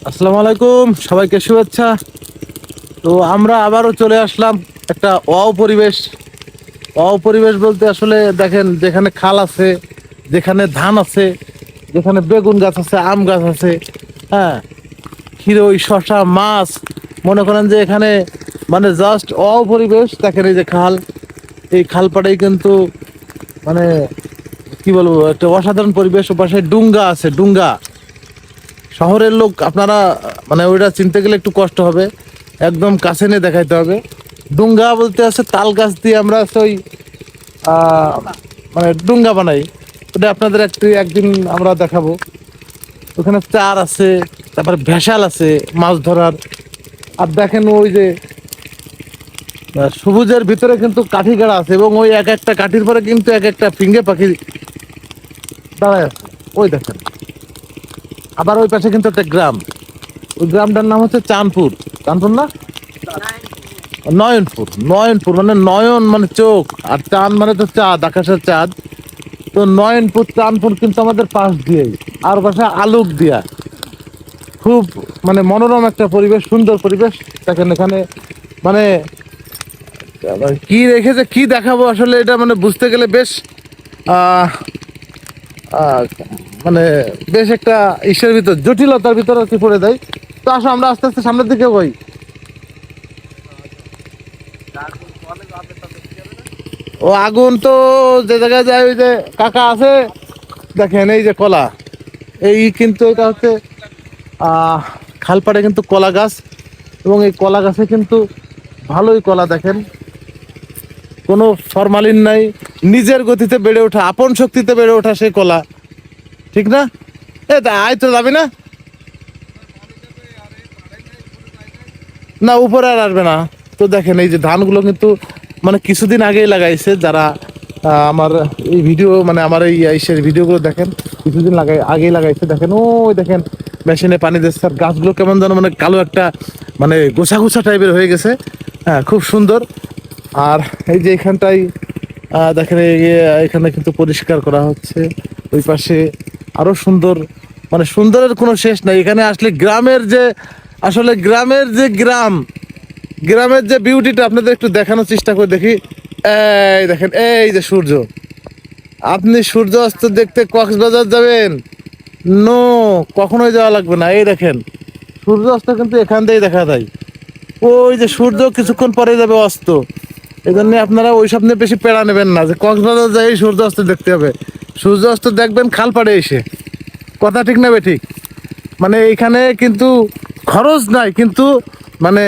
আসসালামু আলাইকুম, সবাইকে শুভেচ্ছা। তো আমরা আবারও চলে আসলাম একটা অপরিবেশ বলতে আসলে দেখেন, যেখানে খাল আছে, যেখানে ধান আছে, যেখানে বেগুন গাছ আছে, আম গাছ আছে, হ্যাঁ, ক্ষীরই শশা মাছ, মনে করেন যে এখানে মানে জাস্ট অপরিবেশ। দেখেন এই যে খাল, এই খালপাড়েই কিন্তু মানে কি বলবো, একটা অসাধারণ পরিবেশ। ওপাশে ডুঙ্গা আছে, ডুঙ্গা। শহরের লোক আপনারা মানে ওইটা চিনতে গেলে একটু কষ্ট হবে, একদম কাছে নিয়ে দেখাইতে হবে। ডুঙ্গা বলতে আছে তাল গাছ দিয়ে আমরা ওই মানে ডুঙ্গা বানাই। ওটা আপনাদের একদিন আমরা দেখাবো। ওখানে চার আছে, তারপরে ভেসাল আছে মাছ ধরার। আর দেখেন ওই যে সবুজের ভিতরে কিন্তু কাঠি গাড়া আছে, এবং ওই এক একটা কাঠির পরে কিন্তু এক একটা ফিঙ্গে পাখি দাঁড়ায় আছে। ওই দেখেন, আবার ওই পাশে কিন্তু একটা গ্রাম। ওই গ্রামটার নাম হচ্ছে চাঁদপুর। চাঁদপুর না, নয়নপুর। নয়নপুর মানে নয়ন মানে চোখ, আর চাঁদ মানে তো চাঁদ, আকাশের চাঁদ। তো নয়নপুর চাঁদপুর কিন্তু আমাদের পাশ দিয়েই, আর পাশে আলোক দিয়া। খুব মানে মনোরম একটা পরিবেশ, সুন্দর পরিবেশ। দেখেন এখানে মানে কি রেখেছে, কি দেখাবো আসলে, এটা মানে বুঝতে গেলে বেশ আহ আহ, মানে বেশ একটা ইসের ভিতর, জটিলতার ভিতর আর কি পড়ে দেয়। তো আসো আমরা আস্তে আস্তে সামনের দিকে যাই। ও আগুন তো যে জায়গায় যায়, ওই যে কাকা আছে, দেখেন এই যে কলা। এই কিন্তু এটা হচ্ছে খালপাড়ে কিন্তু কলা গাছ, এবং এই কলা গাছে কিন্তু ভালোই কলা। দেখেন কোনো ফরমালিন নাই, নিজের গতিতে বেড়ে ওঠা, আপন শক্তিতে বেড়ে ওঠা সেই কলা, ঠিক না? আয় তো যাবি না, না উপরে আর আসবে না। তো দেখেন এই যে ধানগুলো কিন্তু মানে কিছুদিন আগেই লাগাইছে যারা আমার এই ভিডিও মানে আমার এই ইসের ভিডিওগুলো দেখেন, কিছুদিন আগেই লাগাইছে। দেখেন ওই দেখেন মেশিনে পানি দিচ্ছে, আর গাছগুলো কেমন যেন মানে কালো একটা মানে গোছা গোছা টাইপের হয়ে গেছে। হ্যাঁ, খুব সুন্দর। আর এই যে এখানটাই দেখেন এখানে কিন্তু পরিষ্কার করা হচ্ছে। ওই পাশে আরো সুন্দর, মানে সুন্দরের কোনো শেষ নাই। এখানে আসলে গ্রামের যে আসলে গ্রামের যে বিউটিটা আপনাদের একটু দেখানোর চেষ্টা করে দেখি। এই দেখেন, এই যে সূর্য, আপনি সূর্য অস্ত দেখতে কক্সবাজার যাবেন? নো, কখনোই যাওয়া লাগবে না। এই দেখেন সূর্য অস্ত কিন্তু এখান থেকেই দেখা যায়। ওই যে সূর্য কিছুক্ষণ পরে যাবে অস্ত। এই জন্য আপনারা ওই সব নিয়ে বেশি পেড়া নেবেন না যে কক্সবাজার যাই সূর্য অস্ত দেখতে হবে। সূর্য অস্ত দেখবেন খালপাড়ে এসে। কথা ঠিক না ঠিক? মানে এইখানে কিন্তু খরচ নাই, কিন্তু মানে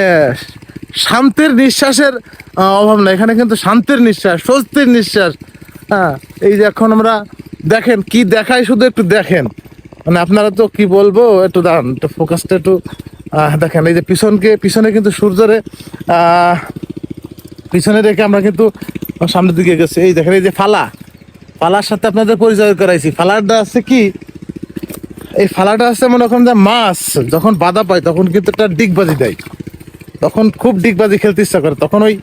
শান্তির নিঃশ্বাসের অভাব নাই। এখানে কিন্তু শান্তির নিঃশ্বাস, স্বস্তির নিঃশ্বাস। হ্যাঁ, এই যে এখন আমরা দেখেন কি দেখাই, শুধু একটু দেখেন। মানে আপনারা তো কি বলবো, একটু দাঁড়ান, একটু ফোকাসটা একটু দেখেন। এই যে পিছনে কিন্তু সূর্যরে পিছনে রেখে আমরা কিন্তু সামনের দিকে গেছি। এই দেখেন এই যে ফালার সাথে আপনাদের পরিচয় করাইছি। ফালারটা আছে কি, এই ফালাটা আছে মনে করেন যে মাছ যখন বাধা পায় তখন কিন্তু একটা ডিগবাজি দেয়, তখন খুব ডিগবাজি খেলতে ইচ্ছা করে, তখন ওই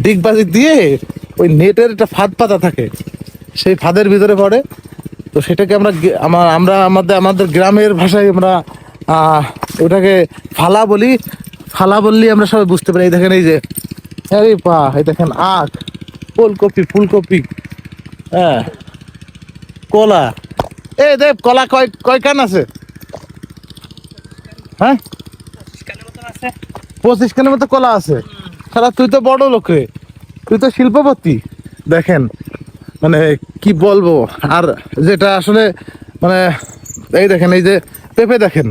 ডিগবাজি দিয়ে ওই নেটের একটা ফাঁদ পাতা থাকে, সেই ফাঁদের ভিতরে পড়ে। তো সেটাকে আমরা আমাদের গ্রামের ভাষায় আমরা ওটাকে ফালা বলি। ফালা বললি আমরা সবাই বুঝতে পারি। এই দেখেন এই যে, আরে এই দেখেন আখ, ফুলকপি, হ্যাঁ, কলা। এই দেব কলা কয় কান আছে? হ্যাঁ, 25 খানের মতো কলা আছে। সারা তুই তো বড় লোক রে, তুই তো শিল্পপতি। দেখেন মানে কি বলবো। আর যেটা আসলে মানে এই দেখেন এই যে পেঁপে, দেখেন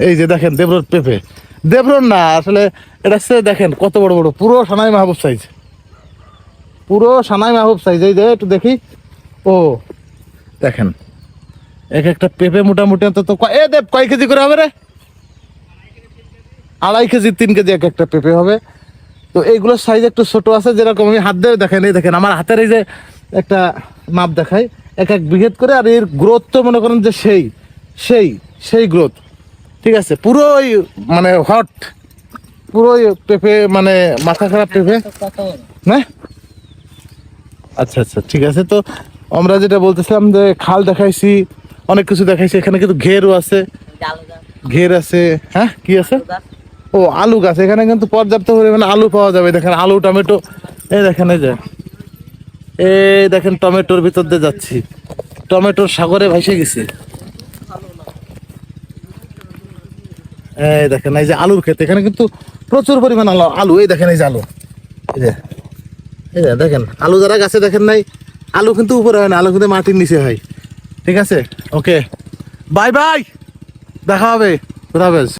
এই যে দেখেন দেবরোর পেঁপে, দেবরোর না আসলে এটা হচ্ছে, দেখেন কত বড় বড়, পুরো সানাই মাহবুব সাইজ, পুরো সানাই মাহবুব সাইজ। এই যে একটু দেখি, ও দেখেন এক একটা পেঁপে মোটামুটি অন্তত এ দেব কয় কেজি করে হবে রে? 2.5 কেজি 3 কেজি এক একটা পেঁপে হবে। তো এইগুলোর সাইজ একটু ছোট আছে, যেরকম আমি হাত দিয়ে দেখেন, এই দেখেন আমার হাতের এই যে একটা মাপ দেখাই, এক বিঘেত করে। আর এর গ্রোথ তো মনে করেন যে সেই গ্রোথ, ঠিক আছে। পুরোই মানে পুরোই পেঁপে, মানে মাথা খারাপ পেঁপে না। আচ্ছা আচ্ছা, ঠিক আছে। তো আমরা যেটা বলতেছিলাম যে খাল দেখাইছি, অনেক কিছু দেখাইছি। এখানে কিন্তু ঘেরও আছে, ঘের আছে। হ্যাঁ কি আছে? ও আলু গাছ, এখানে কিন্তু পর্যাপ্ত পরিমাণে আলু পাওয়া যাবে। দেখেন আলু টমেটো, এই দেখেন এই দেখেন টমেটোর ভিতর দিয়ে যাচ্ছি, টমেটোর সাগরে ভেসে গেছে। এই দেখেন এই যে আলুর ক্ষেত, এখানে কিন্তু প্রচুর পরিমাণ আলু আলু এই দেখেন এই যে আলু, এই যে দেখেন আলু যারা গাছে দেখেন নাই, আলু কিন্তু উপরে হয় না, আলু কিন্তু মাটির নিচে হয়। ঠিক আছে, ওকে, বাই বাই, দেখা হবে, খুদা হাফেজ।